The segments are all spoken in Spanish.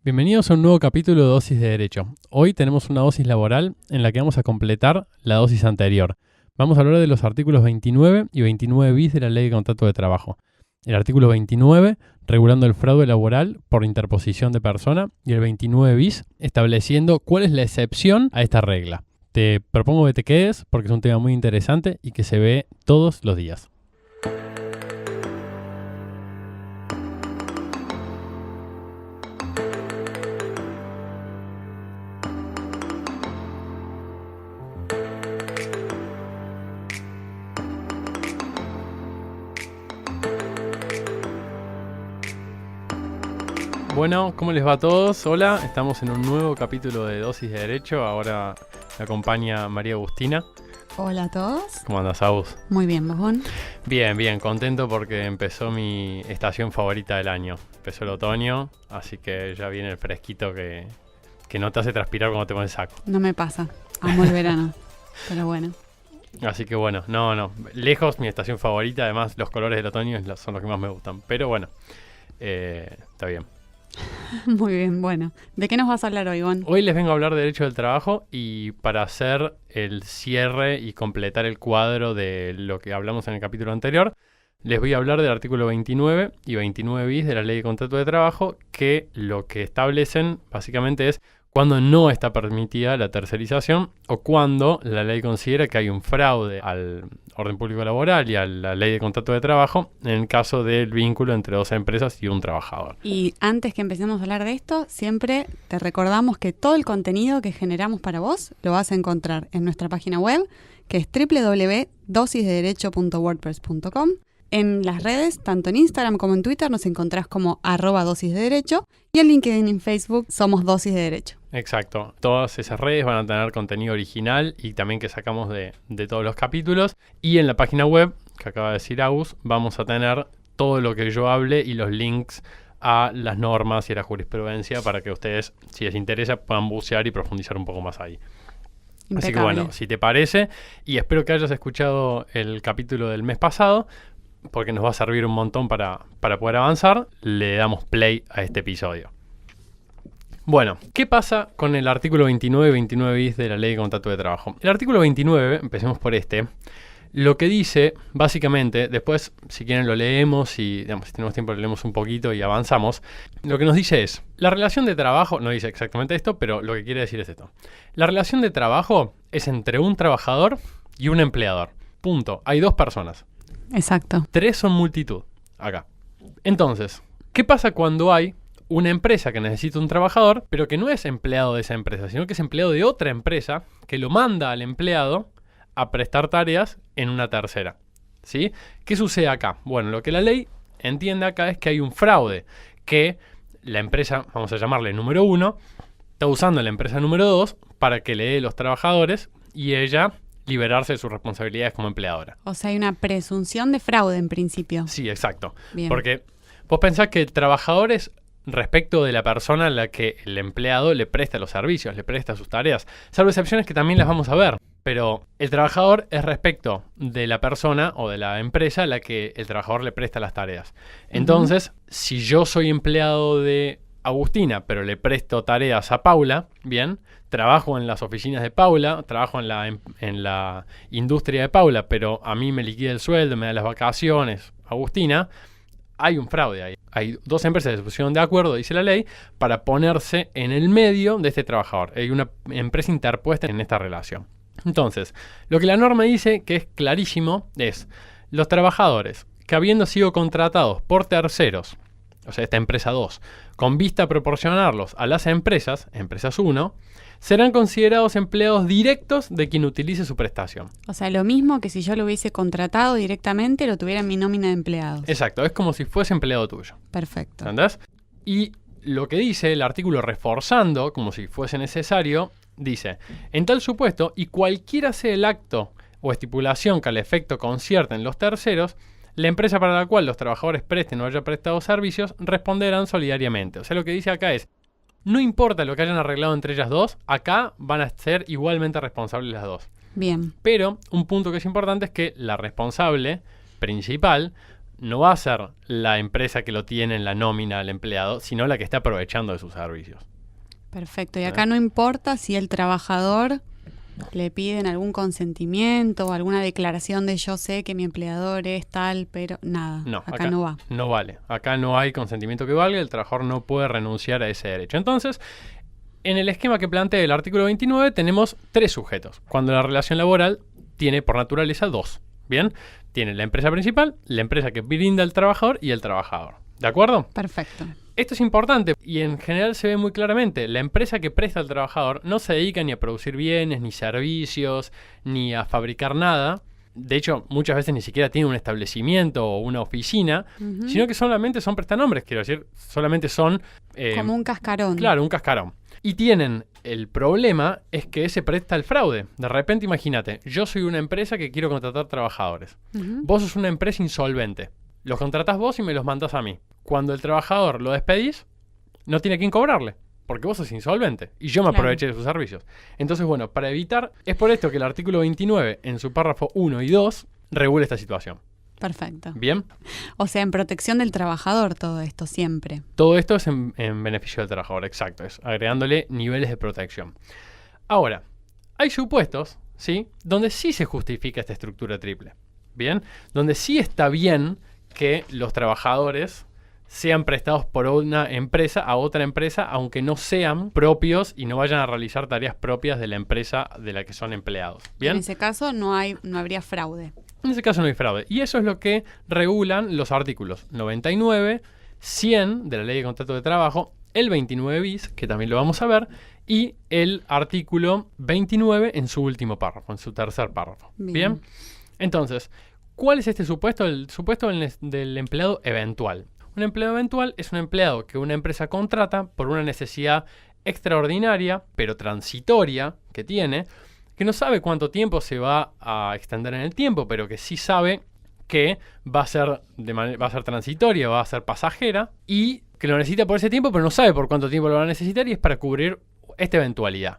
Bienvenidos a un nuevo capítulo de Dosis de Derecho. Hoy tenemos una dosis laboral en la que vamos a completar la dosis anterior. Vamos a hablar de los artículos 29 y 29 bis de la Ley de Contrato de Trabajo. El artículo 29, regulando el fraude laboral por interposición de persona, y el 29 bis, estableciendo cuál es la excepción a esta regla. Te propongo que te quedes porque es un tema muy interesante y que se ve todos los días. Bueno, ¿cómo les va a todos? Hola, estamos en un nuevo capítulo de Dosis de Derecho. Ahora me acompaña María Agustina. Hola a todos. ¿Cómo andas, Agus? Muy bien, ¿vos? Bien, contento porque empezó mi estación favorita del año. Empezó el otoño, así que ya viene el fresquito que no te hace transpirar cuando te pones saco. No me pasa, amo el verano, pero bueno. Así que bueno, no, lejos mi estación favorita. Además, los colores del otoño son los que más me gustan. Pero bueno, está bien. Muy bien, bueno. ¿De qué nos vas a hablar hoy, Gon? Hoy les vengo a hablar de Derecho del Trabajo y para hacer el cierre y completar el cuadro de lo que hablamos en el capítulo anterior, les voy a hablar del artículo 29 y 29 bis de la Ley de Contrato de Trabajo, que lo que establecen básicamente es cuando no está permitida la tercerización o cuando la ley considera que hay un fraude al orden público laboral y a la Ley de Contrato de Trabajo en el caso del vínculo entre dos empresas y un trabajador. Y antes que empecemos a hablar de esto, siempre te recordamos que todo el contenido que generamos para vos lo vas a encontrar en nuestra página web, que es www.dosisdederecho.wordpress.com. En las redes, tanto en Instagram como en Twitter, nos encontrás como @dosisdederecho y en LinkedIn y en Facebook somos Dosis de Derecho. Exacto. Todas esas redes van a tener contenido original y también que sacamos de todos los capítulos. Y en la página web, que acaba de decir Agus, vamos a tener todo lo que yo hable y los links a las normas y a la jurisprudencia para que ustedes, si les interesa, puedan bucear y profundizar un poco más ahí. Impecable. Así que bueno, si te parece, y espero que hayas escuchado el capítulo del mes pasado, porque nos va a servir un montón para poder avanzar, le damos play a este episodio. Bueno, ¿qué pasa con el artículo 29 y 29 bis de la Ley de Contrato de Trabajo? El artículo 29, empecemos por este, lo que dice, básicamente, después, si quieren lo leemos y digamos, si tenemos tiempo lo leemos un poquito y avanzamos, lo que nos dice es, la relación de trabajo, no dice exactamente esto, pero lo que quiere decir es esto. La relación de trabajo es entre un trabajador y un empleador. Punto. Hay dos personas. Exacto. 3 son multitud, acá. Entonces, ¿qué pasa cuando hay una empresa que necesita un trabajador, pero que no es empleado de esa empresa, sino que es empleado de otra empresa que lo manda al empleado a prestar tareas en una tercera? ¿Sí? ¿Qué sucede acá? Bueno, lo que la ley entiende acá es que hay un fraude, que la empresa, vamos a llamarle número 1, está usando a la empresa número 2 para que le dé los trabajadores y ella liberarse de sus responsabilidades como empleadora. O sea, hay una presunción de fraude en principio. Sí, exacto. Bien. Porque vos pensás que el trabajador es respecto de la persona a la que el empleado le presta los servicios, le presta sus tareas. Salvo excepciones que también las vamos a ver. Pero el trabajador es respecto de la persona o de la empresa a la que el trabajador le presta las tareas. Entonces, si yo soy empleado de Agustina, pero le presto tareas a Paula, bien, trabajo en las oficinas de Paula, trabajo en la industria de Paula, pero a mí me liquida el sueldo, me da las vacaciones, Agustina, hay un fraude ahí. Hay dos empresas que se pusieron de acuerdo, dice la ley, para ponerse en el medio de este trabajador. Hay una empresa interpuesta en esta relación. Entonces, lo que la norma dice, que es clarísimo, es los trabajadores que habiendo sido contratados por terceros, o sea, esta empresa 2, con vista a proporcionarlos a las empresas 1, serán considerados empleados directos de quien utilice su prestación. O sea, lo mismo que si yo lo hubiese contratado directamente, lo tuviera en mi nómina de empleados. Exacto, es como si fuese empleado tuyo. Perfecto. ¿Entendés? Y lo que dice el artículo reforzando, como si fuese necesario, dice, en tal supuesto, y cualquiera sea el acto o estipulación que al efecto concierten los terceros, la empresa para la cual los trabajadores presten o haya prestado servicios responderán solidariamente. O sea, lo que dice acá es, no importa lo que hayan arreglado entre ellas dos, acá van a ser igualmente responsables las dos. Bien. Pero un punto que es importante es que la responsable principal no va a ser la empresa que lo tiene en la nómina al empleado, sino la que está aprovechando de sus servicios. Perfecto. Y acá no importa si el trabajador le piden algún consentimiento o alguna declaración de yo sé que mi empleador es tal, pero nada, No, acá no va. No vale. Acá no hay consentimiento que valga, el trabajador no puede renunciar a ese derecho. Entonces, en el esquema que plantea el artículo 29 tenemos 3 sujetos, cuando la relación laboral tiene por naturaleza 2. ¿Bien? Tiene la empresa principal, la empresa que brinda al trabajador y el trabajador. ¿De acuerdo? Perfecto. Esto es importante y en general se ve muy claramente. La empresa que presta al trabajador no se dedica ni a producir bienes, ni servicios, ni a fabricar nada. De hecho, muchas veces ni siquiera tiene un establecimiento o una oficina, sino que solamente son prestanombres. Quiero decir, solamente son... como un cascarón. Claro, un cascarón. Y tienen... El problema es que se presta el fraude. De repente, imagínate, yo soy una empresa que quiero contratar trabajadores. Vos sos una empresa insolvente. Los contratás vos y me los mandás a mí. Cuando el trabajador lo despedís, no tiene quien cobrarle, porque vos sos insolvente y yo me aproveché de sus servicios. Entonces, bueno, para evitar, es por esto que el artículo 29, en su párrafo 1 y 2, regula esta situación. Perfecto. ¿Bien? O sea, en protección del trabajador todo esto siempre. Todo esto es en beneficio del trabajador, exacto. Es agregándole niveles de protección. Ahora, hay supuestos, ¿sí?, donde sí se justifica esta estructura triple. ¿Bien? Donde sí está bien que los trabajadores sean prestados por una empresa a otra empresa, aunque no sean propios y no vayan a realizar tareas propias de la empresa de la que son empleados. ¿Bien? En ese caso no habría fraude. En ese caso no hay fraude. Y eso es lo que regulan los artículos 99, 100 de la Ley de Contrato de Trabajo, el 29 bis, que también lo vamos a ver, y el artículo 29 en su último párrafo, en su tercer párrafo. Bien. Entonces, ¿cuál es este supuesto? El supuesto del empleado eventual. Un empleado eventual es un empleado que una empresa contrata por una necesidad extraordinaria, pero transitoria, que tiene, que no sabe cuánto tiempo se va a extender en el tiempo, pero que sí sabe que va a ser transitoria, va a ser pasajera, y que lo necesita por ese tiempo, pero no sabe por cuánto tiempo lo va a necesitar, y es para cubrir esta eventualidad.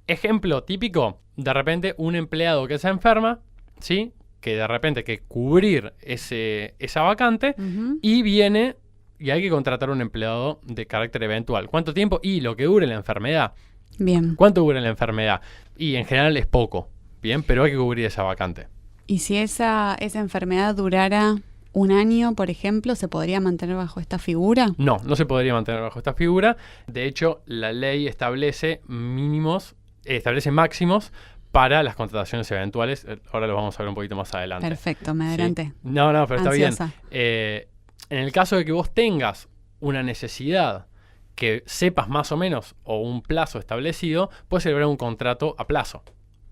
Ejemplo típico, de repente un empleado que se enferma, ¿sí?, que de repente hay que cubrir esa vacante y viene y hay que contratar un empleado de carácter eventual. ¿Cuánto tiempo? Y lo que dure la enfermedad. Bien. ¿Cuánto dura la enfermedad? Y en general es poco, bien, pero hay que cubrir esa vacante. ¿Y si esa enfermedad durara un año, por ejemplo, se podría mantener bajo esta figura? No, no se podría mantener bajo esta figura. De hecho, la ley establece máximos para las contrataciones eventuales. Ahora lo vamos a ver un poquito más adelante. Perfecto, me adelanté. ¿Sí? No, pero Ansiosa. está bien. En el caso de que vos tengas una necesidad que sepas más o menos o un plazo establecido, puedes celebrar un contrato a plazo.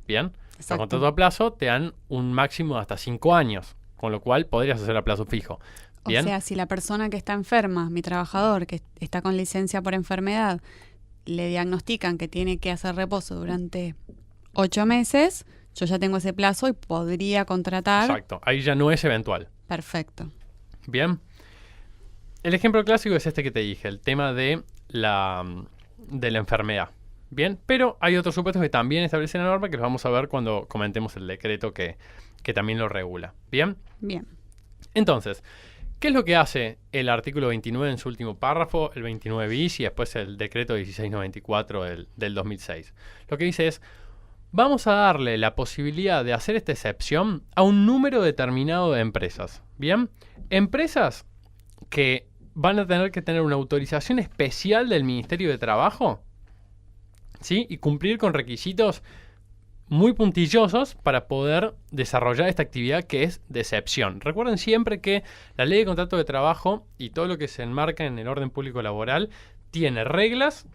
¿Bien? Los contratos a plazo te dan un máximo de hasta 5 años, con lo cual podrías hacer a plazo fijo. ¿Bien? O sea, si la persona que está enferma, mi trabajador que está con licencia por enfermedad, le diagnostican que tiene que hacer reposo durante 8 meses, yo ya tengo ese plazo y podría contratar. Exacto, ahí ya no es eventual. Perfecto. Bien. El ejemplo clásico es este que te dije, el tema de la enfermedad. Bien, pero hay otros supuestos que también establece la norma que los vamos a ver cuando comentemos el decreto que también lo regula. Bien. Bien. Entonces, ¿qué es lo que hace el artículo 29 en su último párrafo, el 29 bis y después el decreto 1694 del 2006? Lo que dice es: vamos a darle la posibilidad de hacer esta excepción a un número determinado de empresas. ¿Bien? Empresas que van a tener que tener una autorización especial del Ministerio de Trabajo, ¿sí?, y cumplir con requisitos muy puntillosos para poder desarrollar esta actividad que es de excepción. Recuerden siempre que la Ley de Contrato de Trabajo y todo lo que se enmarca en el orden público laboral tiene reglas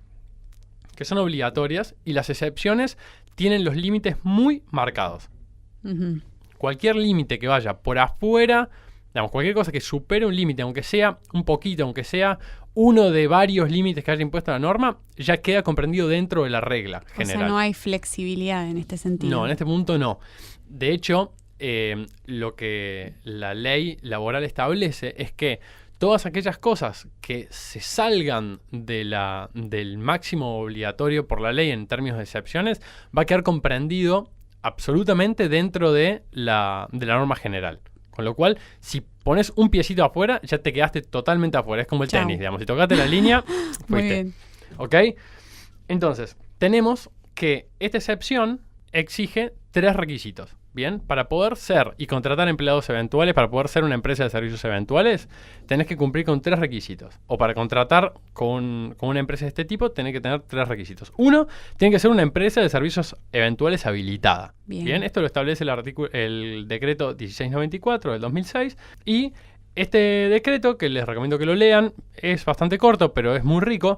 que son obligatorias y las excepciones tienen los límites muy marcados. Cualquier límite que vaya por afuera, digamos, cualquier cosa que supere un límite, aunque sea un poquito, aunque sea uno de varios límites que haya impuesto la norma, ya queda comprendido dentro de la regla general. O sea, no hay flexibilidad en este sentido. No, en este punto no. De hecho, lo que la ley laboral establece es que todas aquellas cosas que se salgan del máximo obligatorio por la ley en términos de excepciones va a quedar comprendido absolutamente dentro de la norma general. Con lo cual, si pones un piecito afuera, ya te quedaste totalmente afuera. Es como el Chau. tenis, digamos. Si tocaste la línea, Muy fuiste. bien. ¿Ok? Entonces, tenemos que esta excepción exige 3 requisitos. Bien, para poder ser y contratar empleados eventuales, para poder ser una empresa de servicios eventuales, tenés que cumplir con 3 requisitos. O para contratar con una empresa de este tipo, tenés que tener 3 requisitos. Uno, tiene que ser una empresa de servicios eventuales habilitada. Bien. Esto lo establece el decreto 1694 del 2006. Y este decreto, que les recomiendo que lo lean, es bastante corto, pero es muy rico.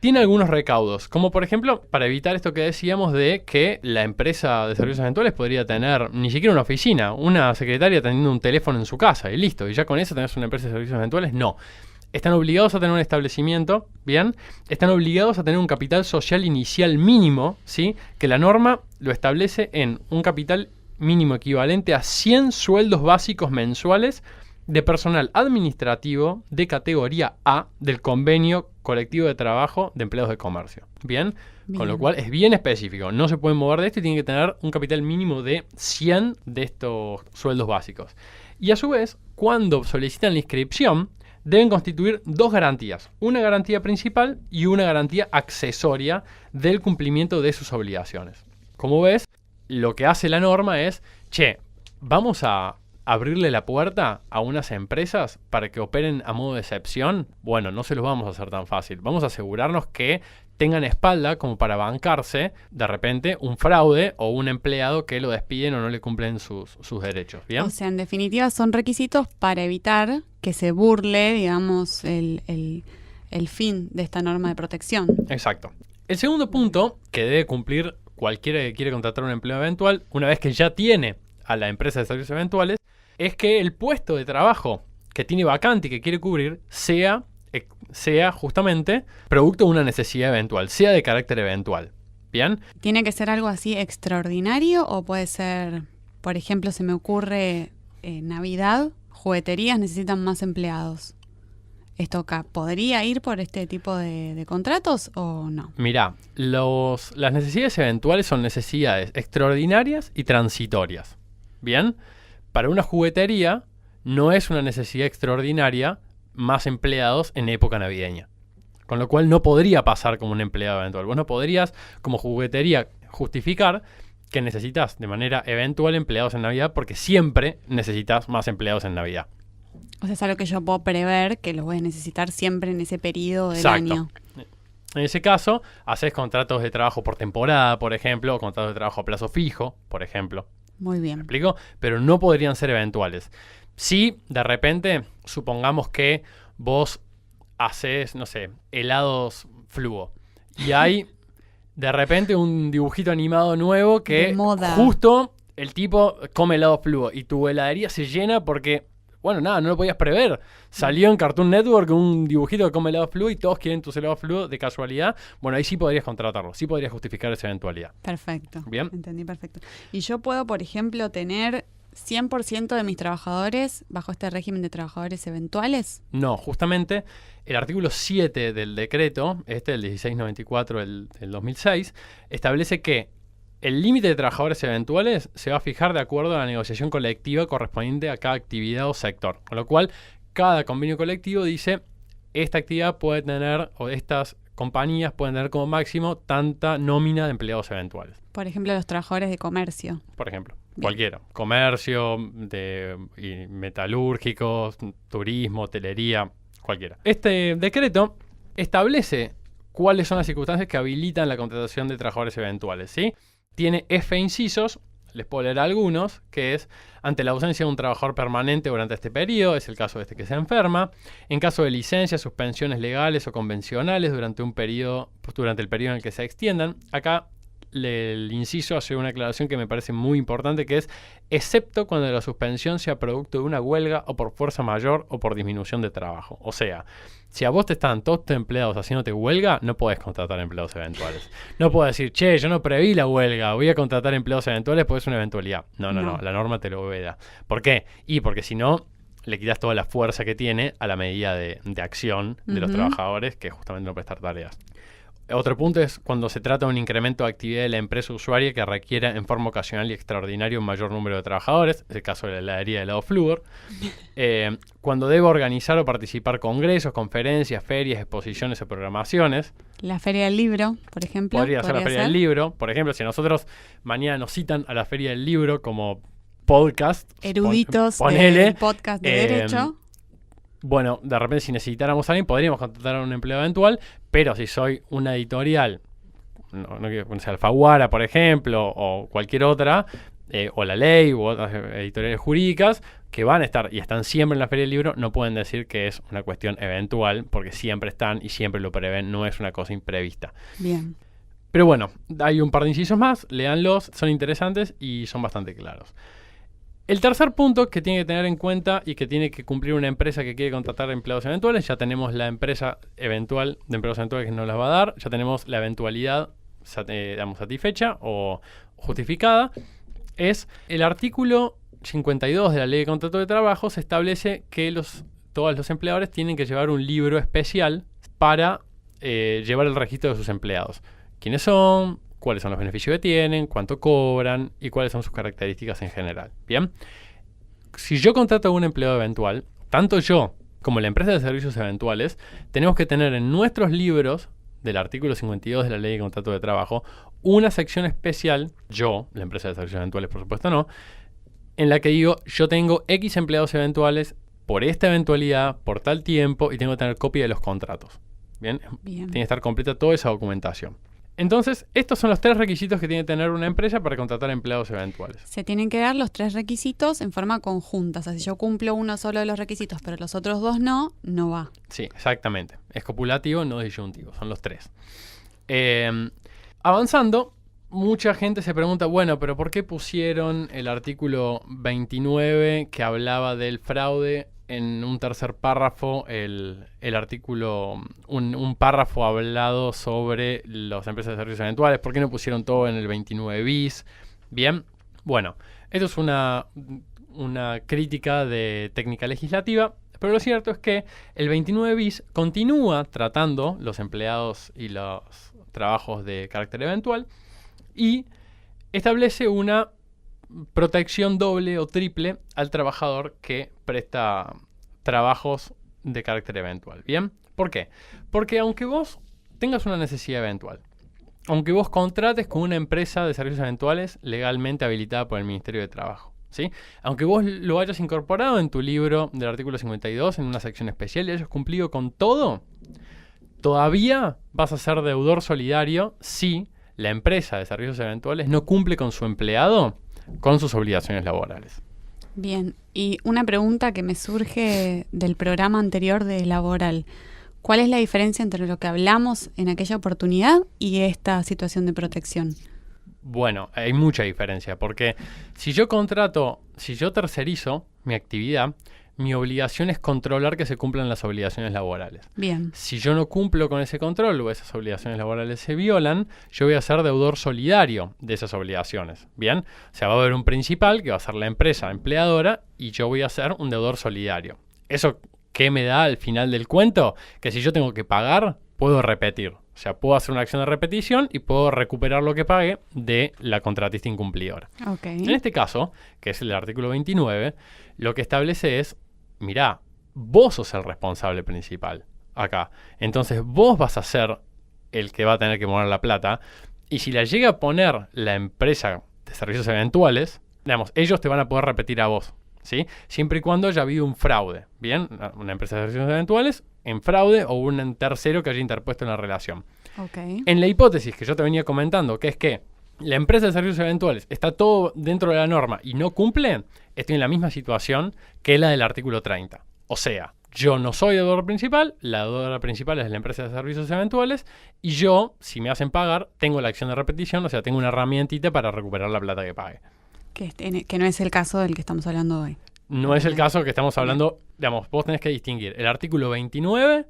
Tiene algunos recaudos, como por ejemplo, para evitar esto que decíamos de que la empresa de servicios eventuales podría tener ni siquiera una oficina, una secretaria teniendo un teléfono en su casa y listo, y ya con eso tenés una empresa de servicios eventuales. No. Están obligados a tener un establecimiento, ¿bien? Están obligados a tener un capital social inicial mínimo, ¿sí? Que la norma lo establece en un capital mínimo equivalente a 100 sueldos básicos mensuales de personal administrativo de categoría A del convenio colectivo de trabajo de empleados de comercio. ¿Bien? Con lo cual es bien específico. No se pueden mover de esto y tienen que tener un capital mínimo de 100 de estos sueldos básicos. Y a su vez, cuando solicitan la inscripción, deben constituir 2 garantías. Una garantía principal y una garantía accesoria del cumplimiento de sus obligaciones. Como ves, lo que hace la norma es, vamos a abrirle la puerta a unas empresas para que operen a modo de excepción. Bueno, no se los vamos a hacer tan fácil. Vamos a asegurarnos que tengan espalda como para bancarse de repente un fraude o un empleado que lo despiden o no le cumplen sus derechos. ¿Bien? O sea, en definitiva son requisitos para evitar que se burle, digamos, el fin de esta norma de protección. Exacto. El segundo punto que debe cumplir cualquiera que quiere contratar un empleo eventual, una vez que ya tiene a la empresa de servicios eventuales, es que el puesto de trabajo que tiene vacante y que quiere cubrir sea justamente producto de una necesidad eventual, sea de carácter eventual. ¿Bien? ¿Tiene que ser algo así extraordinario o puede ser, por ejemplo, se me ocurre Navidad, jugueterías necesitan más empleados? ¿Esto podría ir por este tipo de contratos o no? Mirá, las necesidades eventuales son necesidades extraordinarias y transitorias. ¿Bien? Para una juguetería no es una necesidad extraordinaria más empleados en época navideña. Con lo cual no podría pasar como un empleado eventual. Vos no podrías, como juguetería, justificar que necesitas de manera eventual empleados en Navidad porque siempre necesitas más empleados en Navidad. O sea, es algo que yo puedo prever que los voy a necesitar siempre en ese periodo del Exacto. año. En ese caso, haces contratos de trabajo por temporada, por ejemplo, o contratos de trabajo a plazo fijo, por ejemplo. Muy bien. ¿Me explico? Pero no podrían ser eventuales. Si de repente, supongamos que vos haces, no sé, helados fluo. Y hay de repente un dibujito animado nuevo que De moda. justo el tipo come helado fluo. Y tu heladería se llena porque, bueno, nada, no lo podías prever. Salió en Cartoon Network un dibujito que come helado fluo y todos quieren tus helados fluo de casualidad. Bueno, ahí sí podrías contratarlo. Sí podrías justificar esa eventualidad. Perfecto. Bien. Entendí perfecto. Y yo puedo, por ejemplo, tener 100% de mis trabajadores bajo este régimen de trabajadores eventuales. No, justamente el artículo 7 del decreto, el 1694 del 2006, establece que el límite de trabajadores eventuales se va a fijar de acuerdo a la negociación colectiva correspondiente a cada actividad o sector. Con lo cual, cada convenio colectivo dice, esta actividad puede tener, o estas compañías pueden tener como máximo tanta nómina de empleados eventuales. Por ejemplo, los trabajadores de comercio. Por ejemplo, Bien. cualquiera. Comercio, y metalúrgicos, turismo, hotelería, cualquiera. Este decreto establece cuáles son las circunstancias que habilitan la contratación de trabajadores eventuales, ¿sí? Tiene F incisos, les puedo leer algunos, que es ante la ausencia de un trabajador permanente durante este periodo, es el caso de este que se enferma, en caso de licencias, suspensiones legales o convencionales durante el periodo en el que se extiendan. Acá el inciso hace una aclaración que me parece muy importante, que es excepto cuando la suspensión sea producto de una huelga o por fuerza mayor o por disminución de trabajo. O sea, si a vos te están todos tus empleados haciéndote huelga, no podés contratar empleados eventuales. No podés decir, yo no preví la huelga, voy a contratar empleados eventuales porque es una eventualidad. No, la norma te lo veda. ¿Por qué? Y porque si no, le quitas toda la fuerza que tiene a la medida de acción de los trabajadores, que es justamente no prestar tareas. Otro punto es cuando se trata de un incremento de actividad de la empresa usuaria que requiera en forma ocasional y extraordinaria un mayor número de trabajadores, es el caso de la heladería de helado Flúor. Cuando debe organizar o participar congresos, conferencias, ferias, exposiciones o programaciones. La Feria del Libro, por ejemplo. Podría ser la Feria del Libro. Por ejemplo, si nosotros mañana nos citan a la Feria del Libro como podcast. Eruditos ponele, del podcast de Derecho. Bueno, de repente si necesitáramos a alguien podríamos contratar a un empleado eventual, pero si soy una editorial, no quiero conocer Alfaguara, por ejemplo, o cualquier otra, o La Ley, u otras editoriales jurídicas, que van a estar y están siempre en la Feria del Libro, no pueden decir que es una cuestión eventual, porque siempre están y siempre lo prevén, no es una cosa imprevista. Bien. Pero bueno, hay un par de incisos más, léanlos, son interesantes y son bastante claros. El tercer punto que tiene que tener en cuenta y que tiene que cumplir una empresa que quiere contratar empleados eventuales, ya tenemos la empresa eventual de empleados eventuales que nos las va a dar, ya tenemos la eventualidad satisfecha o justificada, es el artículo 52 de la Ley de Contrato de Trabajo. Se establece que todos los empleadores tienen que llevar un libro especial para llevar el registro de sus empleados. ¿Quiénes son? ¿Cuáles son los beneficios que tienen? ¿Cuánto cobran? Y cuáles son sus características en general. Bien. Si yo contrato a un empleado eventual, tanto yo como la empresa de servicios eventuales, tenemos que tener en nuestros libros del artículo 52 de la Ley de Contrato de Trabajo una sección especial, yo, la empresa de servicios eventuales por supuesto no, en la que digo, yo tengo X empleados eventuales por esta eventualidad, por tal tiempo, y tengo que tener copia de los contratos. Bien. Tiene que estar completa toda esa documentación. Entonces, estos son los 3 requisitos que tiene que tener una empresa para contratar empleados eventuales. Se tienen que dar los 3 requisitos en forma conjunta. O sea, si yo cumplo uno solo de los requisitos, pero los otros 2 no va. Sí, exactamente. Es copulativo, no disyuntivo. Son los 3. Avanzando, mucha gente se pregunta, bueno, pero ¿por qué pusieron el artículo 29 que hablaba del fraude en un tercer párrafo, el artículo, un párrafo hablado sobre las empresas de servicios eventuales? ¿Por qué no pusieron todo en el 29 bis? Bien, bueno, esto es una crítica de técnica legislativa, pero lo cierto es que el 29 bis continúa tratando los empleados y los trabajos de carácter eventual y establece una protección doble o triple al trabajador que presta trabajos de carácter eventual. ¿Bien? ¿Por qué? Porque aunque vos tengas una necesidad eventual, aunque vos contrates con una empresa de servicios eventuales legalmente habilitada por el Ministerio de Trabajo, ¿sí? Aunque vos lo hayas incorporado en tu libro del artículo 52 en una sección especial y hayas cumplido con todo, todavía vas a ser deudor solidario si la empresa de servicios eventuales no cumple con su empleado con sus obligaciones laborales. Bien, y una pregunta que me surge del programa anterior de laboral. ¿Cuál es la diferencia entre lo que hablamos en aquella oportunidad y esta situación de protección? Bueno, hay mucha diferencia, porque si yo tercerizo mi actividad, mi obligación es controlar que se cumplan las obligaciones laborales. Bien. Si yo no cumplo con ese control o esas obligaciones laborales se violan, yo voy a ser deudor solidario de esas obligaciones. Bien. O sea, va a haber un principal que va a ser la empresa empleadora y yo voy a ser un deudor solidario. ¿Eso qué me da al final del cuento? Que si yo tengo que pagar, puedo repetir. O sea, puedo hacer una acción de repetición y puedo recuperar lo que pagué de la contratista incumplidora. Okay. En este caso, que es el artículo 29, lo que establece es, mirá, vos sos el responsable principal acá. Entonces vos vas a ser el que va a tener que poner la plata. Y si la llega a poner la empresa de servicios eventuales, digamos, ellos te van a poder repetir a vos, ¿sí? Siempre y cuando haya habido un fraude. Bien, una empresa de servicios eventuales en fraude o un tercero que haya interpuesto en la relación. Okay. En la hipótesis que yo te venía comentando, que es que la empresa de servicios eventuales está todo dentro de la norma y no cumple, estoy en la misma situación que la del artículo 30. O sea, yo no soy deudor principal, la deudora principal es la empresa de servicios eventuales y yo, si me hacen pagar, tengo la acción de repetición, o sea, tengo una herramientita para recuperar la plata que pague. Que no es el caso del que estamos hablando hoy. No es el caso que estamos hablando, digamos, vos tenés que distinguir el artículo 29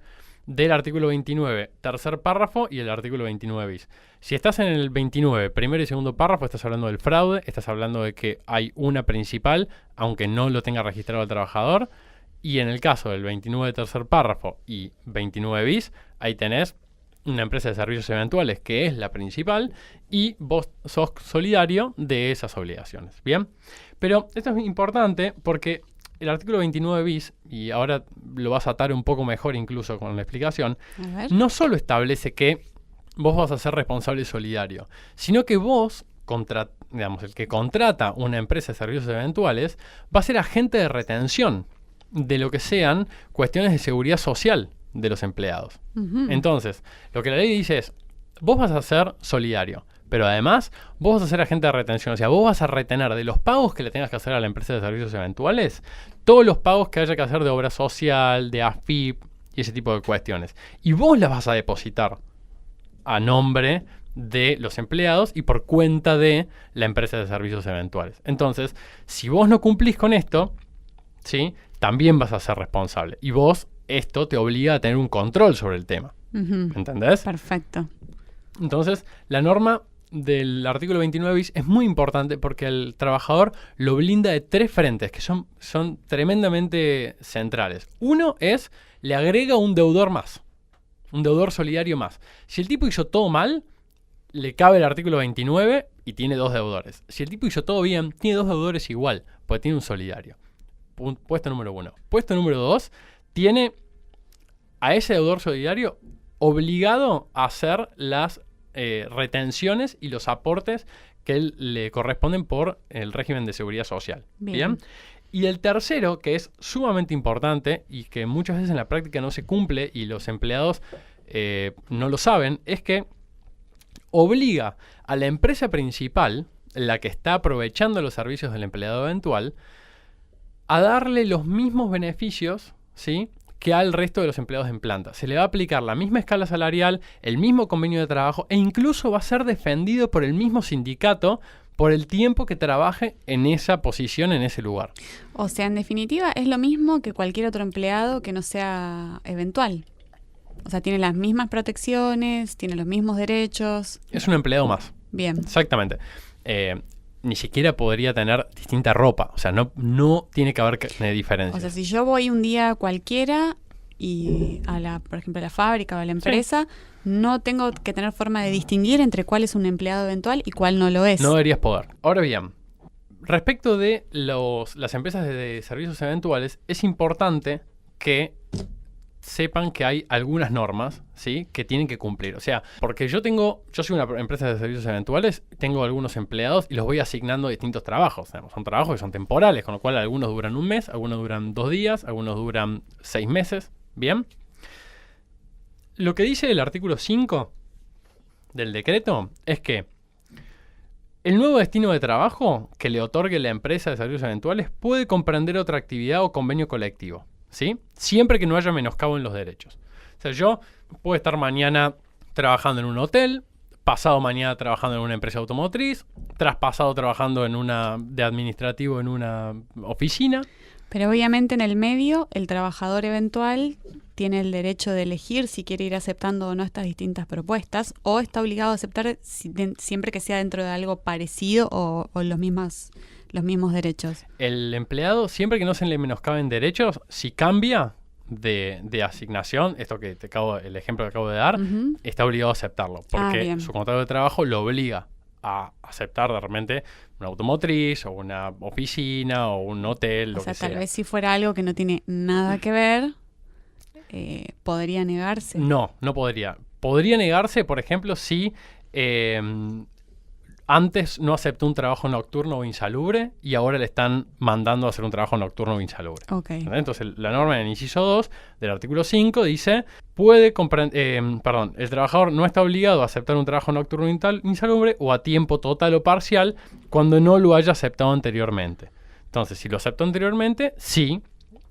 del artículo 29, tercer párrafo, y el artículo 29 bis. Si estás en el 29, primero y segundo párrafo, estás hablando del fraude, estás hablando de que hay una principal, aunque no lo tenga registrado el trabajador, y en el caso del 29, tercer párrafo, y 29 bis, ahí tenés una empresa de servicios eventuales que es la principal y vos sos solidario de esas obligaciones. ¿Bien? Pero esto es importante porque el artículo 29 bis, y ahora lo vas a atar un poco mejor incluso con la explicación, no solo establece que vos vas a ser responsable solidario, sino que vos, digamos, el que contrata una empresa de servicios eventuales, va a ser agente de retención de lo que sean cuestiones de seguridad social de los empleados. Entonces, lo que la ley dice es, vos vas a ser solidario, pero además vos vas a ser agente de retención. O sea, vos vas a retener de los pagos que le tengas que hacer a la empresa de servicios eventuales, todos los pagos que haya que hacer de obra social, de AFIP y ese tipo de cuestiones. Y vos las vas a depositar a nombre de los empleados y por cuenta de la empresa de servicios eventuales. Entonces, si vos no cumplís con esto, ¿sí?, también vas a ser responsable. Y vos, esto te obliga a tener un control sobre el tema. ¿Entendés? Perfecto. Entonces, la norma del artículo 29 bis es muy importante porque el trabajador lo blinda de 3 frentes que son tremendamente centrales. Uno es, le agrega un deudor más, un deudor solidario más. Si el tipo hizo todo mal, le cabe el artículo 29 y tiene 2 deudores. Si el tipo hizo todo bien, tiene 2 deudores igual, porque tiene un solidario. Puesto número 1. Puesto número 2, tiene a ese deudor solidario obligado a hacer las retenciones y los aportes que le corresponden por el régimen de seguridad social. ¿Bien? Y el tercero, que es sumamente importante y que muchas veces en la práctica no se cumple y los empleados no lo saben, es que obliga a la empresa principal, la que está aprovechando los servicios del empleado eventual, a darle los mismos beneficios, ¿sí?, que al resto de los empleados en planta. Se le va a aplicar la misma escala salarial, el mismo convenio de trabajo e incluso va a ser defendido por el mismo sindicato por el tiempo que trabaje en esa posición, en ese lugar. O sea, en definitiva, es lo mismo que cualquier otro empleado que no sea eventual. O sea, tiene las mismas protecciones, tiene los mismos derechos. Es un empleado más. Bien. Exactamente. Ni siquiera podría tener distinta ropa. O sea, no tiene que haber diferencias. O sea, si yo voy un día cualquiera y por ejemplo, a la fábrica o a la empresa, no tengo que tener forma de distinguir entre cuál es un empleado eventual y cuál no lo es. No deberías poder. Ahora bien, respecto de las empresas de servicios eventuales, es importante que sepan que hay algunas normas, ¿sí?, que tienen que cumplir. O sea, porque yo soy una empresa de servicios eventuales, tengo algunos empleados y los voy asignando a distintos trabajos. Son trabajos que son temporales, con lo cual algunos duran un mes, algunos duran 2 días, algunos duran 6 meses. ¿Bien? Lo que dice el artículo 5 del decreto es que el nuevo destino de trabajo que le otorgue la empresa de servicios eventuales puede comprender otra actividad o convenio colectivo, ¿sí?, siempre que no haya menoscabo en los derechos. O sea, yo puedo estar mañana trabajando en un hotel, pasado mañana trabajando en una empresa automotriz, traspasado trabajando de administrativo en una oficina. Pero obviamente en el medio, el trabajador eventual tiene el derecho de elegir si quiere ir aceptando o no estas distintas propuestas, o está obligado a aceptar siempre que sea dentro de algo parecido o los mismos derechos. El empleado, siempre que no se le menoscaben derechos, si cambia de asignación, el ejemplo que acabo de dar, está obligado a aceptarlo, porque su contrato de trabajo lo obliga a aceptar de repente una automotriz o una oficina o un hotel, lo que sea. Tal vez si fuera algo que no tiene nada que ver, ¿podría negarse? No podría. Podría negarse, por ejemplo, si antes no aceptó un trabajo nocturno o insalubre y ahora le están mandando a hacer un trabajo nocturno o insalubre. Okay. Entonces, la norma en el inciso 2 del artículo 5 dice, el trabajador no está obligado a aceptar un trabajo nocturno o insalubre o a tiempo total o parcial cuando no lo haya aceptado anteriormente. Entonces, si lo aceptó anteriormente, sí,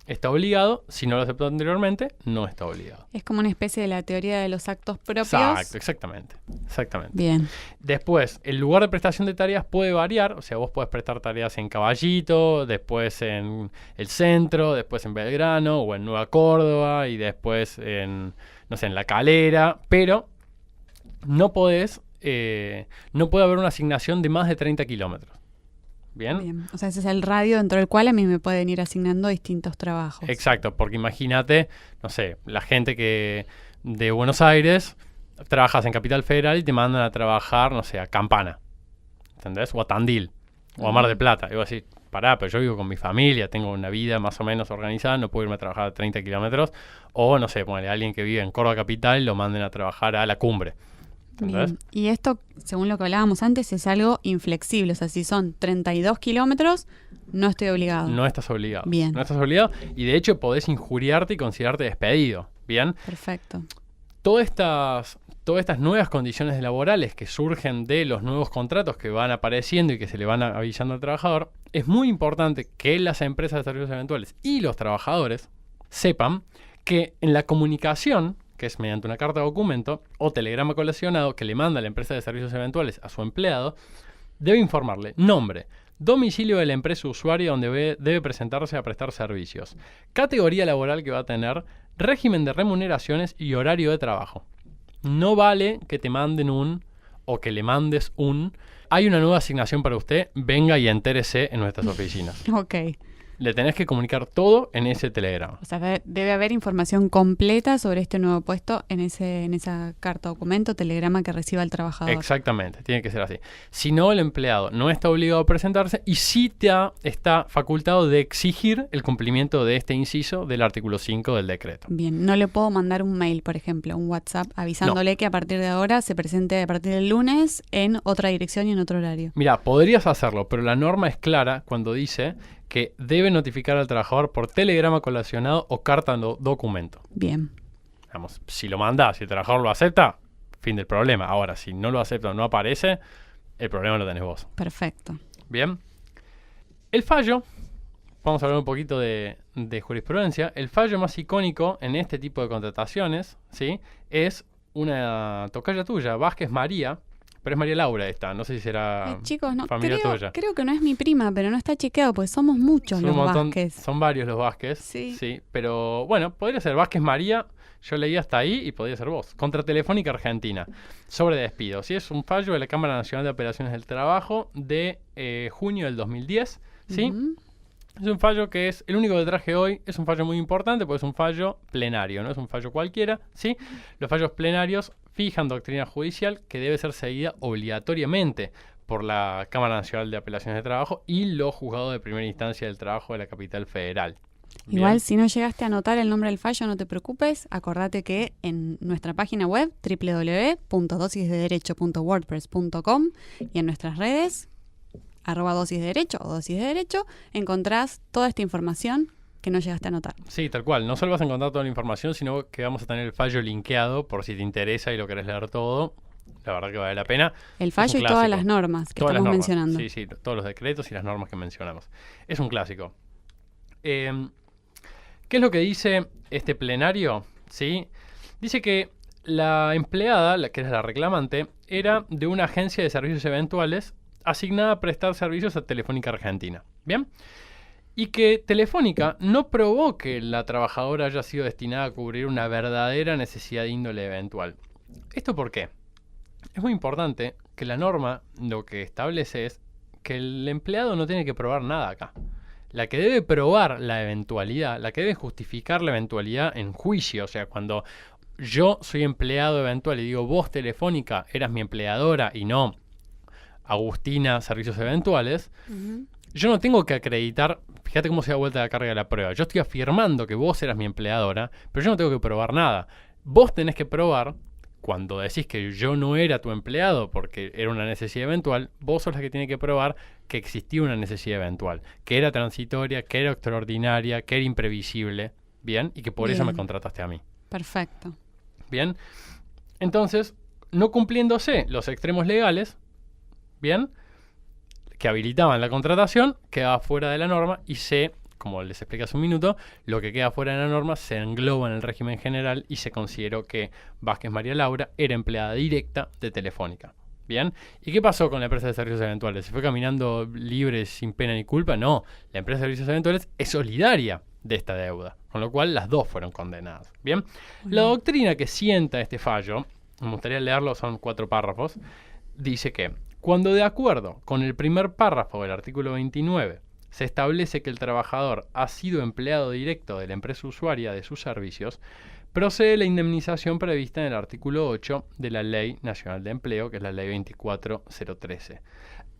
está obligado. Si no lo aceptó anteriormente, no está obligado. Es como una especie de la teoría de los actos propios. Exactamente. Bien. Después, el lugar de prestación de tareas puede variar. O sea, vos podés prestar tareas en Caballito, después en el centro, después en Belgrano o en Nueva Córdoba y después en La Calera. Pero no puede haber una asignación de más de 30 kilómetros. ¿Bien? O sea, ese es el radio dentro del cual a mí me pueden ir asignando distintos trabajos. Exacto, porque imagínate, la gente de Buenos Aires trabajas en Capital Federal y te mandan a trabajar, no sé, a Campana, ¿entendés? O a Tandil, o a Mar del Plata. Y vos decís, pará, pero yo vivo con mi familia, tengo una vida más o menos organizada, no puedo irme a trabajar a 30 kilómetros. O, no sé, ponele a alguien que vive en Córdoba Capital y lo manden a trabajar a La Cumbre. ¿Entendés? Bien. Y esto, según lo que hablábamos antes, es algo inflexible. O sea, si son 32 kilómetros, no estoy obligado. No estás obligado. Bien. No estás obligado y de hecho podés injuriarte y considerarte despedido. Bien. Perfecto. Todas estas nuevas condiciones laborales que surgen de los nuevos contratos que van apareciendo y que se le van avisando al trabajador, es muy importante que las empresas de servicios eventuales y los trabajadores sepan que en la comunicación, que es mediante una carta de documento o telegrama colacionado que le manda la empresa de servicios eventuales a su empleado, debe informarle nombre, domicilio de la empresa usuaria donde debe presentarse a prestar servicios, categoría laboral que va a tener, régimen de remuneraciones y horario de trabajo. No vale que te manden o que le mandes hay una nueva asignación para usted, venga y entérese en nuestras oficinas. Ok. Le tenés que comunicar todo en ese telegrama. O sea, debe haber información completa sobre este nuevo puesto en esa carta documento, telegrama que reciba el trabajador. Exactamente, tiene que ser así. Si no, el empleado no está obligado a presentarse y sí está facultado de exigir el cumplimiento de este inciso del artículo 5 del decreto. Bien, no le puedo mandar un mail, por ejemplo, un WhatsApp, avisándole que a partir de ahora se presente a partir del lunes en otra dirección y en otro horario. Mira, podrías hacerlo, pero la norma es clara cuando dice que debe notificar al trabajador por telegrama colacionado o carta documento. Bien. Vamos, si lo manda, si el trabajador lo acepta, fin del problema. Ahora, si no lo acepta o no aparece, el problema lo tenés vos. Perfecto. Bien. El fallo, vamos a hablar un poquito de jurisprudencia. El fallo más icónico en este tipo de contrataciones, ¿sí? Es una tocaya tuya, Vázquez María. Pero es María Laura esta, no sé si será chicos, no, familia tuya. Creo que no es mi prima, pero no está chequeado, porque somos muchos los Vázquez. Son varios los Vázquez, sí. Pero bueno, podría ser Vázquez María, yo leí hasta ahí y podría ser vos. Contra Telefónica Argentina, sobre despidos. ¿Sí? Es un fallo de la Cámara Nacional de Operaciones del Trabajo de junio del 2010, ¿sí? Uh-huh. Es un fallo que es el único que traje hoy, es un fallo muy importante porque es un fallo plenario, no es un fallo cualquiera, ¿sí? Los fallos plenarios fijan doctrina judicial que debe ser seguida obligatoriamente por la Cámara Nacional de Apelaciones de Trabajo y los juzgados de primera instancia del trabajo de la capital federal. Igual, Bien. si no llegaste a anotar el nombre del fallo, no te preocupes. Acordate que en nuestra página web, www.dosisdederecho.wordpress.com, y en nuestras redes, @dosisdederecho o dosisdederecho, encontrás toda esta información que no llegaste a anotar. Sí, tal cual. No solo vas a encontrar toda la información, sino que vamos a tener el fallo linkeado por si te interesa y lo querés leer todo. La verdad que vale la pena. El fallo y todas las normas que estamos mencionando. Sí, todos los decretos y las normas que mencionamos. Es un clásico. ¿Qué es lo que dice este plenario? ¿Sí? Dice que la empleada, que era la reclamante, era de una agencia de servicios eventuales asignada a prestar servicios a Telefónica Argentina. ¿Bien? Y que Telefónica no probó que la trabajadora haya sido destinada a cubrir una verdadera necesidad de índole eventual. ¿Esto por qué? Es muy importante que la norma lo que establece es que el empleado no tiene que probar nada acá. La que debe probar la eventualidad, la que debe justificar la eventualidad en juicio, o sea, cuando yo soy empleado eventual y digo, vos Telefónica eras mi empleadora y no Agustina Servicios Eventuales, yo no tengo que acreditar, fíjate cómo se da vuelta la carga de la prueba, yo estoy afirmando que vos eras mi empleadora, pero yo no tengo que probar nada. Vos tenés que probar, cuando decís que yo no era tu empleado porque era una necesidad eventual, vos sos la que tiene que probar que existía una necesidad eventual, que era transitoria, que era extraordinaria, que era imprevisible, ¿bien? Y que por eso me contrataste a mí. Perfecto. ¿Bien? Entonces, no cumpliéndose los extremos legales, ¿bien?, que habilitaban la contratación, quedaba fuera de la norma y como les expliqué hace un minuto, lo que queda fuera de la norma se engloba en el régimen general y se consideró que Vázquez María Laura era empleada directa de Telefónica. ¿Bien? ¿Y qué pasó con la empresa de servicios eventuales? ¿Se fue caminando libre sin pena ni culpa? No, la empresa de servicios eventuales es solidaria de esta deuda, con lo cual las dos fueron condenadas. ¿Bien? La doctrina que sienta este fallo, me gustaría leerlo, son 4 párrafos, dice que cuando de acuerdo con el primer párrafo del artículo 29 se establece que el trabajador ha sido empleado directo de la empresa usuaria de sus servicios, procede la indemnización prevista en el artículo 8 de la Ley Nacional de Empleo, que es la Ley 24013,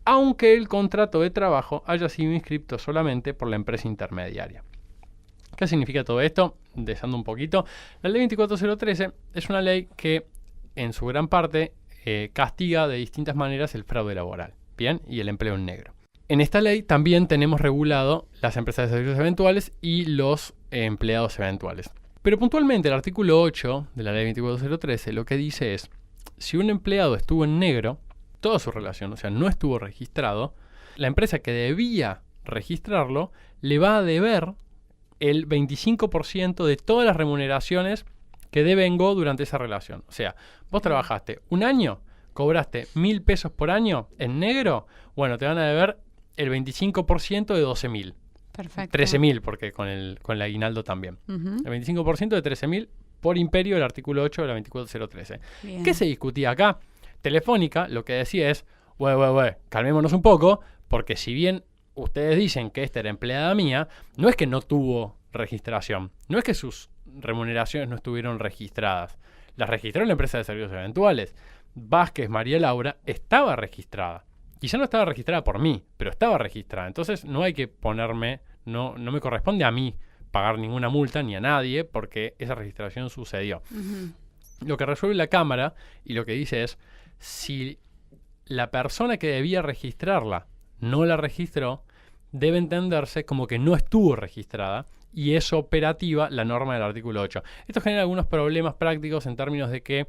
aunque el contrato de trabajo haya sido inscrito solamente por la empresa intermediaria. ¿Qué significa todo esto? Desando un poquito, la Ley 24013 es una ley que en su gran parte castiga de distintas maneras el fraude laboral, ¿bien? Y el empleo en negro. En esta ley también tenemos regulado las empresas de servicios eventuales y los empleados eventuales. Pero puntualmente el artículo 8 de la Ley 24013 lo que dice es, si un empleado estuvo en negro, toda su relación, o sea, no estuvo registrado, la empresa que debía registrarlo le va a deber el 25% de todas las remuneraciones que devengó durante esa relación. O sea, vos trabajaste un año, cobraste 1.000 pesos por año en negro, bueno, te van a deber el 25% de 12.000. Perfecto. 13.000, porque con el aguinaldo también. El 25% de 13.000 por imperio del artículo 8 de la 24013. Bien. ¿Qué se discutía acá? Telefónica lo que decía es, calmémonos un poco, porque si bien ustedes dicen que esta era empleada mía, no es que no tuvo registración, no es que sus remuneraciones no estuvieron registradas. Las registró la empresa de servicios eventuales. Vázquez María Laura estaba registrada. Quizá no estaba registrada por mí, pero estaba registrada. Entonces no hay que ponerme, no me corresponde a mí pagar ninguna multa ni a nadie porque esa registración sucedió. Lo que resuelve la Cámara y lo que dice es, si la persona que debía registrarla no la registró, debe entenderse como que no estuvo registrada y es operativa la norma del artículo 8. Esto genera algunos problemas prácticos en términos de que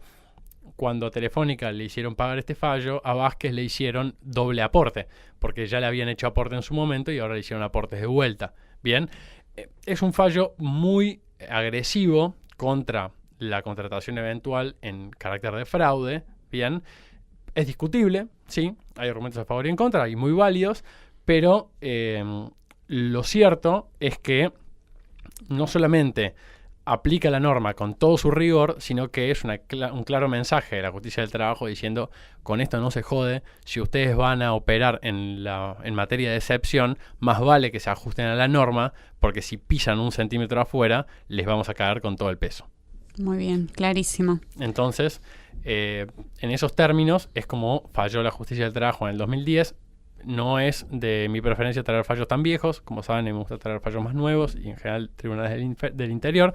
cuando a Telefónica le hicieron pagar este fallo, a Vázquez le hicieron doble aporte, porque ya le habían hecho aporte en su momento y ahora le hicieron aportes de vuelta. Bien, es un fallo muy agresivo contra la contratación eventual en carácter de fraude. Bien, es discutible, sí, hay argumentos a favor y en contra, y muy válidos, pero lo cierto es que no solamente aplica la norma con todo su rigor, sino que es un claro mensaje de la justicia del trabajo diciendo, con esto no se jode, si ustedes van a operar en materia de excepción, más vale que se ajusten a la norma, porque si pisan un centímetro afuera, les vamos a caer con todo el peso. Muy bien, clarísimo. Entonces, en esos términos, es como falló la justicia del trabajo en el 2010. No es de mi preferencia traer fallos tan viejos, como saben, me gusta traer fallos más nuevos y en general tribunales del interior,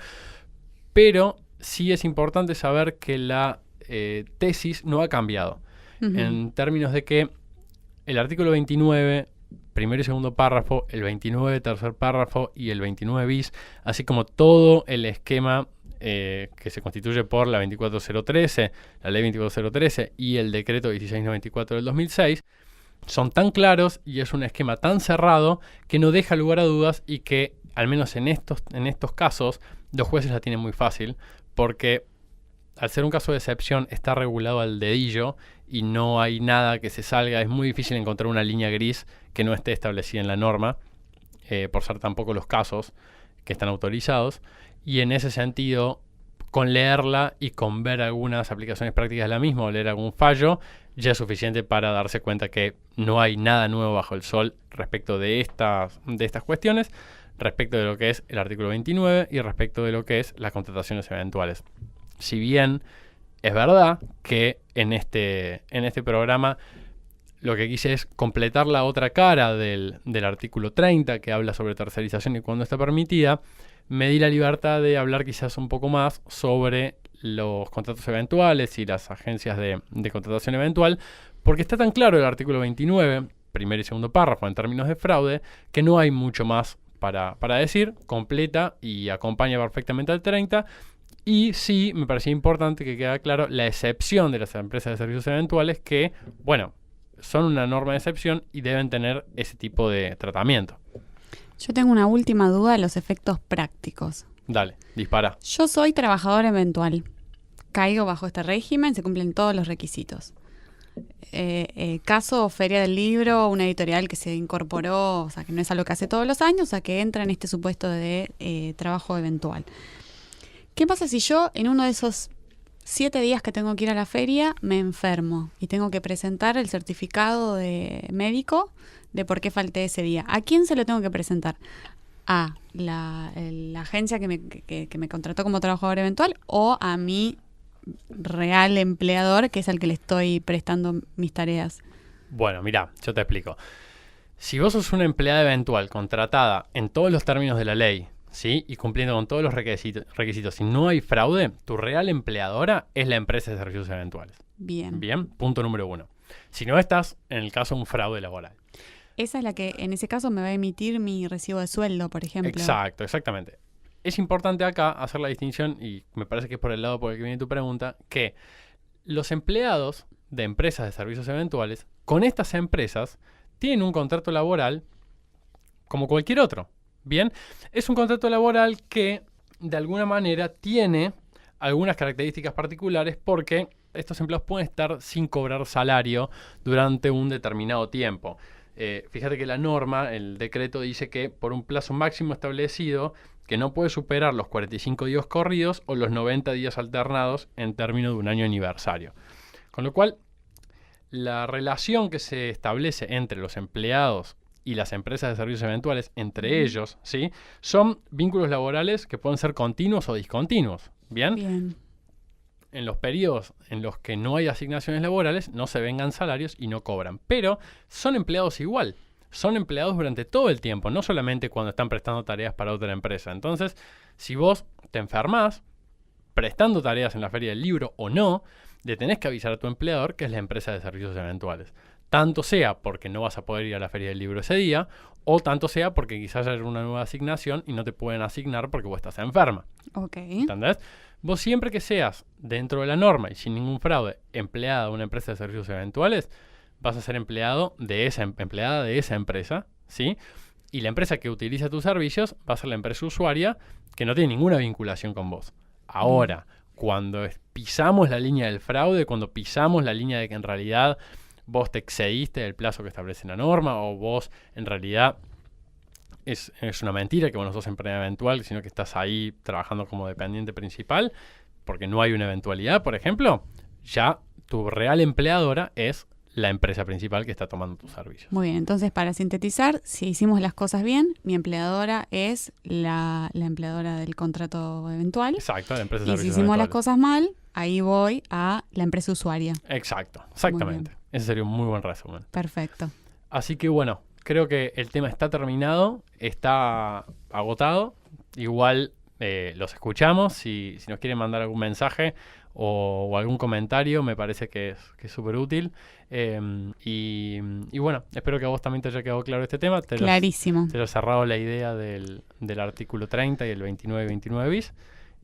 pero sí es importante saber que la tesis no ha cambiado, en términos de que el artículo 29, primero y segundo párrafo, el 29, tercer párrafo y el 29 bis, así como todo el esquema que se constituye por la 24013, la ley 24013 y el decreto 1694 del 2006, son tan claros y es un esquema tan cerrado que no deja lugar a dudas y que, al menos en estos casos, los jueces la tienen muy fácil porque al ser un caso de excepción está regulado al dedillo y no hay nada que se salga. Es muy difícil encontrar una línea gris que no esté establecida en la norma, por ser tan pocos los casos que están autorizados. Y en ese sentido, con leerla y con ver algunas aplicaciones prácticas de la misma o leer algún fallo, ya es suficiente para darse cuenta que no hay nada nuevo bajo el sol respecto de estas cuestiones, respecto de lo que es el artículo 29 y respecto de lo que es las contrataciones eventuales. Si bien es verdad que en este programa lo que quise es completar la otra cara del artículo 30 que habla sobre tercerización y cuándo está permitida, me di la libertad de hablar quizás un poco más sobre los contratos eventuales y las agencias de contratación eventual, porque está tan claro el artículo 29, primer y segundo párrafo en términos de fraude, que no hay mucho más para decir, completa y acompaña perfectamente al 30, y sí me parecía importante que quede claro la excepción de las empresas de servicios eventuales que, bueno, son una norma de excepción y deben tener ese tipo de tratamiento. Yo tengo una última duda de los efectos prácticos. Dale, dispara. Yo soy trabajador eventual. Caigo bajo este régimen, se cumplen todos los requisitos. Caso Feria del Libro, una editorial que se incorporó, o sea, que no es algo que hace todos los años, o sea, que entra en este supuesto de trabajo eventual. ¿Qué pasa si yo en uno de esos 7 días que tengo que ir a la feria me enfermo y tengo que presentar el certificado de médico de por qué falté ese día? ¿A quién se lo tengo que presentar? a la agencia que me contrató como trabajador eventual o a mi real empleador, que es al que le estoy prestando mis tareas? Bueno, mirá, yo te explico. Si vos sos una empleada eventual contratada en todos los términos de la ley, ¿sí? Y cumpliendo con todos los requisitos y no hay fraude, tu real empleadora es la empresa de servicios eventuales. Bien. Bien, punto número 1. Si no estás en el caso de un fraude laboral. Esa es la que en ese caso me va a emitir mi recibo de sueldo, por ejemplo. Exacto, exactamente. Es importante acá hacer la distinción, y me parece que es por el lado por el que viene tu pregunta, que los empleados de empresas de servicios eventuales, con estas empresas, tienen un contrato laboral como cualquier otro. Bien, es un contrato laboral que de alguna manera tiene algunas características particulares porque estos empleados pueden estar sin cobrar salario durante un determinado tiempo. Fíjate que la norma, el decreto dice que por un plazo máximo establecido que no puede superar los 45 días corridos o los 90 días alternados en términos de un año aniversario. Con lo cual, la relación que se establece entre los empleados y las empresas de servicios eventuales, entre ellos, ¿sí? Son vínculos laborales que pueden ser continuos o discontinuos. ¿Bien? Bien. En los periodos en los que no hay asignaciones laborales, no se vengan salarios y no cobran. Pero son empleados igual. Son empleados durante todo el tiempo, no solamente cuando están prestando tareas para otra empresa. Entonces, si vos te enfermas prestando tareas en la Feria del Libro o no, le tenés que avisar a tu empleador, que es la empresa de servicios eventuales. Tanto sea porque no vas a poder ir a la Feria del Libro ese día, o tanto sea porque quizás haya una nueva asignación y no te pueden asignar porque vos estás enferma. Ok. ¿Entendés? Vos siempre que seas dentro de la norma y sin ningún fraude empleada de una empresa de servicios eventuales, vas a ser empleada de esa empresa, ¿sí? Y la empresa que utiliza tus servicios va a ser la empresa usuaria que no tiene ninguna vinculación con vos. Ahora, cuando pisamos la línea del fraude, cuando pisamos la línea de que en realidad vos te excediste del plazo que establece la norma o vos en realidad es una mentira que vos no sos empleada eventual, sino que estás ahí trabajando como dependiente principal, porque no hay una eventualidad, por ejemplo, ya tu real empleadora es la empresa principal que está tomando tus servicios. Muy bien, entonces para sintetizar, si hicimos las cosas bien, mi empleadora es la empleadora del contrato eventual. Exacto, la empresa de Y si servicios hicimos las eventuales. cosas mal, ahí voy a la empresa usuaria. Exacto, exactamente. Ese sería un muy buen resumen. Perfecto. Así que bueno, creo que el tema está terminado, está agotado. Igual los escuchamos. Si nos quieren mandar algún mensaje o algún comentario, me parece que es súper útil. Y bueno, espero que a vos también te haya quedado claro este tema. Clarísimo. Te lo he cerrado la idea del artículo 30 y el 29 y 29 bis.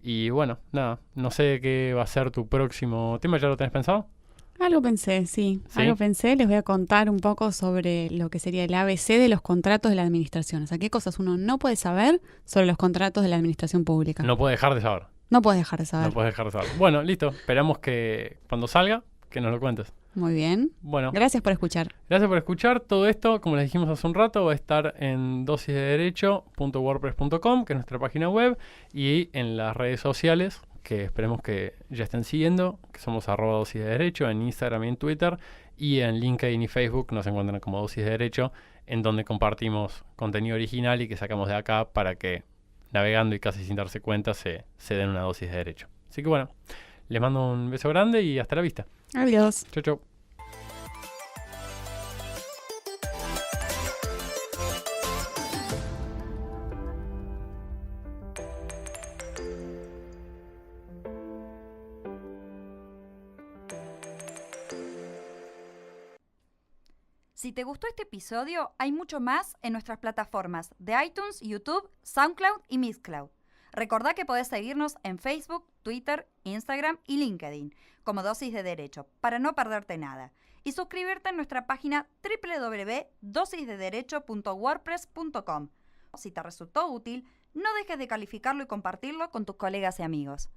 Y bueno, nada, no sé qué va a ser tu próximo tema. ¿Ya lo tenés pensado? Algo pensé, sí. ¿Sí? Algo pensé. Les voy a contar un poco sobre lo que sería el ABC de los contratos de la administración. O sea, qué cosas uno no puede saber sobre los contratos de la administración pública. No puedes dejar de saber. No puedes dejar de saber. No puedes dejar de saber. Bueno, listo. Esperamos que cuando salga, que nos lo cuentes. Muy bien. Bueno, Gracias por escuchar. gracias por escuchar. Todo esto, como les dijimos hace un rato, va a estar en dosisdederecho.wordpress.com, que es nuestra página web, y en las redes sociales, que esperemos que ya estén siguiendo, que somos @dosisdederecho en Instagram y en Twitter, y en LinkedIn y Facebook nos encuentran como Dosis de Derecho, en donde compartimos contenido original y que sacamos de acá para que navegando y casi sin darse cuenta se den una dosis de derecho. Así que bueno, les mando un beso grande y hasta la vista. Adiós. Chau, chau. Si te gustó este episodio, hay mucho más en nuestras plataformas de iTunes, YouTube, SoundCloud y Mixcloud. Recordá que podés seguirnos en Facebook, Twitter, Instagram y LinkedIn como Dosis de Derecho para no perderte nada. Y suscribirte en nuestra página www.dosisdederecho.wordpress.com. Si te resultó útil, no dejes de calificarlo y compartirlo con tus colegas y amigos.